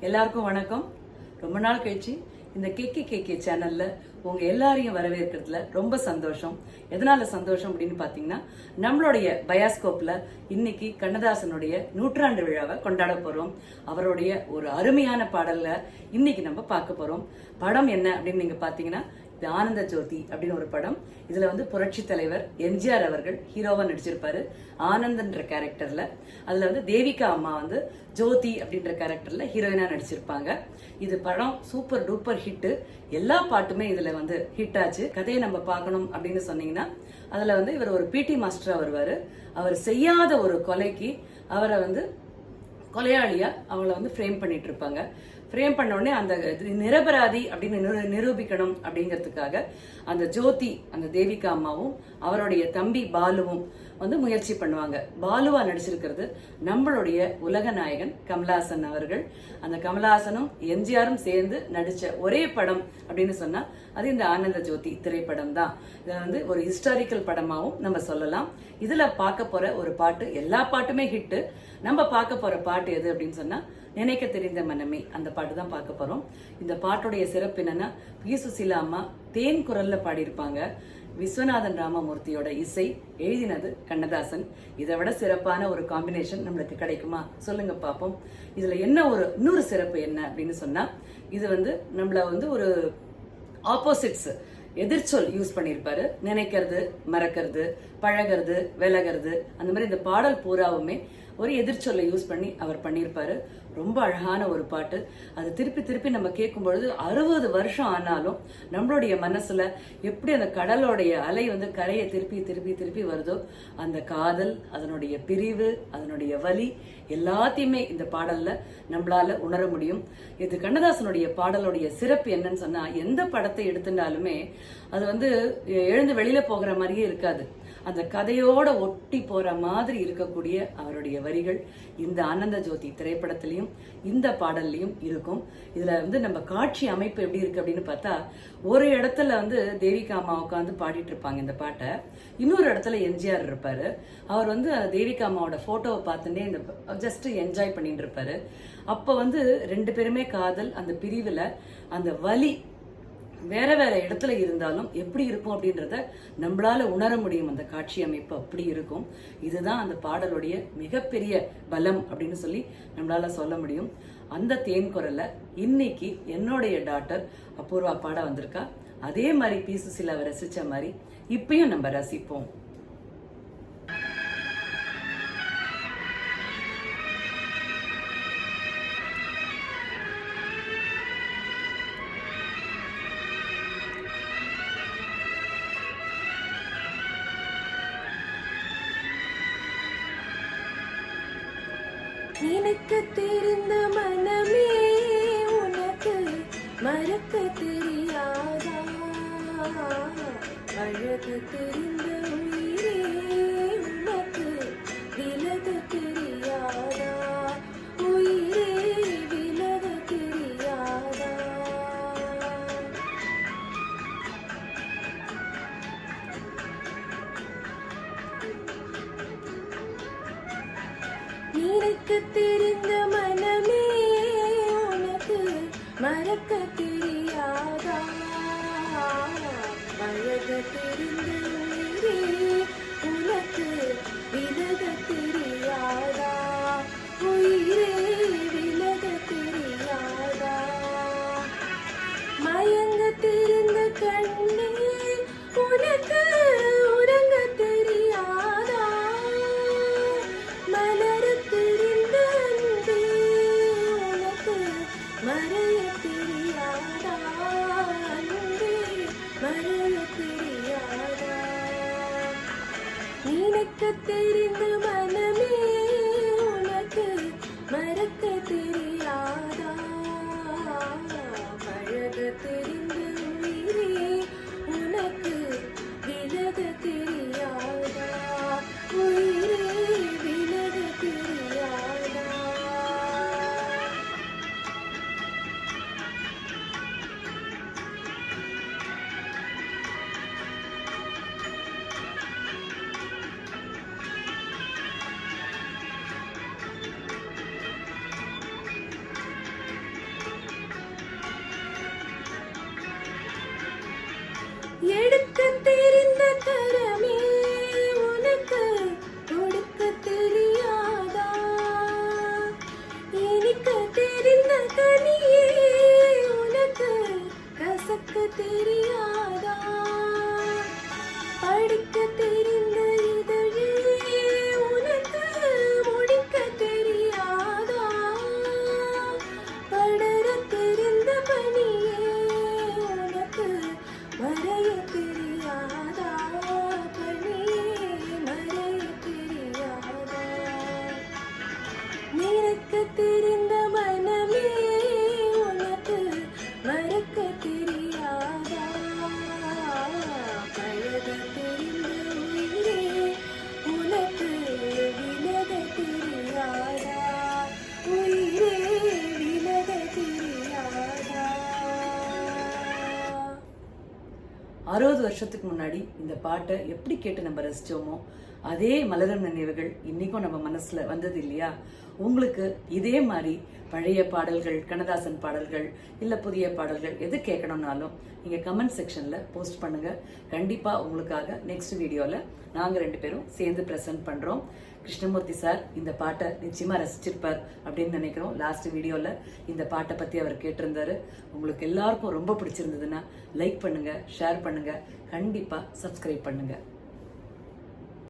எல்லாருக்கும் வணக்கம். ரொம்ப நாள் கழிச்சு இந்த கேக்கே சேனல்ல உங்க எல்லாரையும் வரவேற்கிறதுல ரொம்ப சந்தோஷம். எதனால சந்தோஷம் அப்படின்னு பாத்தீங்கன்னா, நம்மளுடைய பயாஸ்கோப்ல இன்னைக்கு கண்ணதாசனுடைய 100ஆண்டு விழாவை கொண்டாட போறோம். அவருடைய ஒரு அருமையான பாடல்ல இன்னைக்கு நம்ம பார்க்க போறோம். படம் என்ன அப்படின்னு நீங்க பாத்தீங்கன்னா, இது ஆனந்த ஜோதி அப்படின்னு ஒரு படம். இதுல புரட்சி தலைவர் எம்ஜிஆர் அவர்கள் ஹீரோவா நடிச்சிருப்பாரு ஆனந்த்ன்ற கேரக்டர்ல. அதுல தேவிகா அம்மா ஜோதி அப்படின்ற கேரக்டர்ல ஹீரோயினா நடிச்சிருப்பாங்க. இது படம் சூப்பர் டூப்பர் ஹிட். எல்லா பாட்டுமே இதுல ஹிட் ஆச்சு. கதையை நம்ம பார்க்கணும் அப்படின்னு சொன்னீங்கன்னா, அதுல இவர் ஒரு பிடி மாஸ்டரா வருவாரு. அவர் செய்யாத ஒரு கொலைக்கு அவரை கொலையாளியா அவளை ஃப்ரேம் பண்ணிட்டு இருப்பாங்க. ஃப்ரேம் பண்ண உடனே அந்த நிரபராதி அப்படின்னு நிரூபிக்கணும் அப்படிங்கிறதுக்காக அந்த ஜோதி, அந்த தேவிகா அம்மாவும் அவருடைய தம்பி பாலுவும் முயற்சி பண்ணுவாங்க. பாலுவா நடிச்சிருக்கிறது நம்மளுடைய உலக நாயகன் கமலஹாசன் அவர்கள். அந்த கமலஹாசனும் எம்ஜிஆரும் சேர்ந்து நடிச்ச ஒரே படம் அப்படின்னு சொன்னா அது இந்த ஆனந்த ஜோதி திரைப்படம் தான். இதை ஒரு ஹிஸ்டாரிக்கல் படமாவும் நம்ம சொல்லலாம். இதுல பார்க்க போற ஒரு பாட்டு, எல்லா பாட்டுமே ஹிட். நம்ம பார்க்க போற பாட்டு எது அப்படின்னு சொன்னா, நினைக்க தெரிந்த மனமே, அந்த பாட்டு தான் பார்க்க போறோம். இந்த பாட்டுடைய சிறப்பு என்னன்னா, பி சுசீலா அம்மா தேன் குரல்ல பாடியிருப்பாங்க. விஸ்வநாதன் ராமமூர்த்தியோட இசை, எழுதினது கண்ணதாசன். இதை விட சிறப்பான ஒரு காம்பினேஷன் நம்மளுக்கு கிடைக்குமா சொல்லுங்க பாப்போம். இதுல என்ன இன்னொரு சிறப்பு என்ன அப்படின்னு சொன்னா, இது நம்மள ஒரு ஆப்போசிட்ஸ், எதிர்ச்சொல் யூஸ் பண்ணியிருப்பாரு. நினைக்கிறது, மறக்கிறது, பழகிறது, விலகிறது, அந்த மாதிரி இந்த பாடல் பூராவுமே ஒரு எதிர்ச்சொல்லை யூஸ் பண்ணி அவர் பண்ணியிருப்பாரு. ரொம்ப அழகான ஒரு பாட்டு. அது திருப்பி திருப்பி நம்ம கேட்கும் பொழுது 60 வருஷம் ஆனாலும் நம்மளுடைய மனசுல எப்படி அந்த கடலோடைய அலை கரையை திருப்பி திருப்பி திருப்பி வருதோ, அந்த காதல், அதனுடைய பிரிவு, அதனுடைய வலி எல்லாத்தையுமே இந்த பாடல்ல நம்மளால உணர முடியும். இது கண்ணதாசனுடைய பாடலுடைய சிறப்பு என்னன்னு சொன்னா, எந்த படத்தை எடுத்துட்டாலுமே அது எழுந்து வெளியில போகிற மாதிரியே இருக்காது. அந்த கதையோட ஒட்டி போற மாதிரி இருக்கக்கூடிய அவருடைய வரிகள் இந்த ஆனந்த ஜோதி திரைப்படத்திலையும் இந்த பாடல்லையும் இருக்கும். இதுல நம்ம காட்சி அமைப்பு எப்படி இருக்கு அப்படின்னு பார்த்தா, ஒரு இடத்துல தேவிகா அம்மா உட்காந்து பாடிட்டு இருப்பாங்க இந்த பாட்டை. இன்னொரு இடத்துல எம்ஜிஆர் இருப்பாரு. அவர் தேவிகா அம்மாவோட போட்டோவை பார்த்துட்டே இந்த ஜஸ்ட் என்ஜாய் பண்ணிட்டு இருப்பாரு. அப்ப ரெண்டு பேருமே காதல், அந்த பிரிவுல அந்த வலி வேற வேற இடத்துல இருந்தாலும் எப்படி இருக்கும் அப்படின்றத நம்மளால உணர முடியும். அந்த காட்சி அமைப்பு அப்படி இருக்கும். இதுதான் அந்த பாடலுடைய மிகப்பெரிய பலம் அப்படின்னு சொல்லி நம்மளால சொல்ல முடியும். அந்த தேன் குரல்ல இன்னைக்கு என்னுடைய டாக்டர் அபூர்வா பாட வந்திருக்கா. அதே மாதிரி பி சுசீலாவை ரசிச்ச மாதிரி இப்பயும் நம்ம ரசிப்போம். நினைக்க தெரிந்த மனமே உனக்கு மறக்க தெரியாதா? அழக தெரிந்த உயிரே உனக்கு விலக தெரியாதா? உயிரே விலக தெரியாதா? நினைக்க தெரிந்த மனமே உனக்கு மறக்க தெரியாதா? அழக தெரிந்த உயிரே உனக்கு விலக தெரியாதா? உயிரே விலக தெரியாதா? மயங்க தெரிந்த கண்ணே உனக்கு உறங்க தெரியாதா? மலர தெரிந்த அன்பே உனக்கு மறைய தெரியாதா? அன்பே மறைய தெரியாதா? 60 வருஷத்துக்கு முன்னாடி இந்த பாட்டை எப்படி கேட்டு நம்ம ரசிச்சோமோ அதே மலரும் நினைவுகள் இன்னைக்கும் நம்ம மனசுல வந்தது இல்லையா? உங்களுக்கு இதே மாதிரி பழைய பாடல்கள், கண்ணதாசன் பாடல்கள் இல்ல புதிய பாடல்கள் எது கேட்கணும்னாலும் நீங்க கமெண்ட் செக்ஷன்ல போஸ்ட் பண்ணுங்க. கண்டிப்பா உங்களுக்காக நெக்ஸ்ட் வீடியோல நாங்க 2 பேரும் சேர்ந்து பிரசன்ட் பண்றோம். கிருஷ்ணமூர்த்தி சார் இந்த பாட்டை நிச்சயமா ரசிச்சிருப்பார் அப்படின்னு நினைக்கிறோம். லாஸ்ட் வீடியோல இந்த பாட்டை பத்தி அவர் கேட்டிருந்தாரு. உங்களுக்கு எல்லாருக்கும் ரொம்ப பிடிச்சிருந்ததுன்னா லைக் பண்ணுங்க, ஷேர் பண்ணுங்க, கண்டிப்பா சப்ஸ்கிரைப் பண்ணுங்க.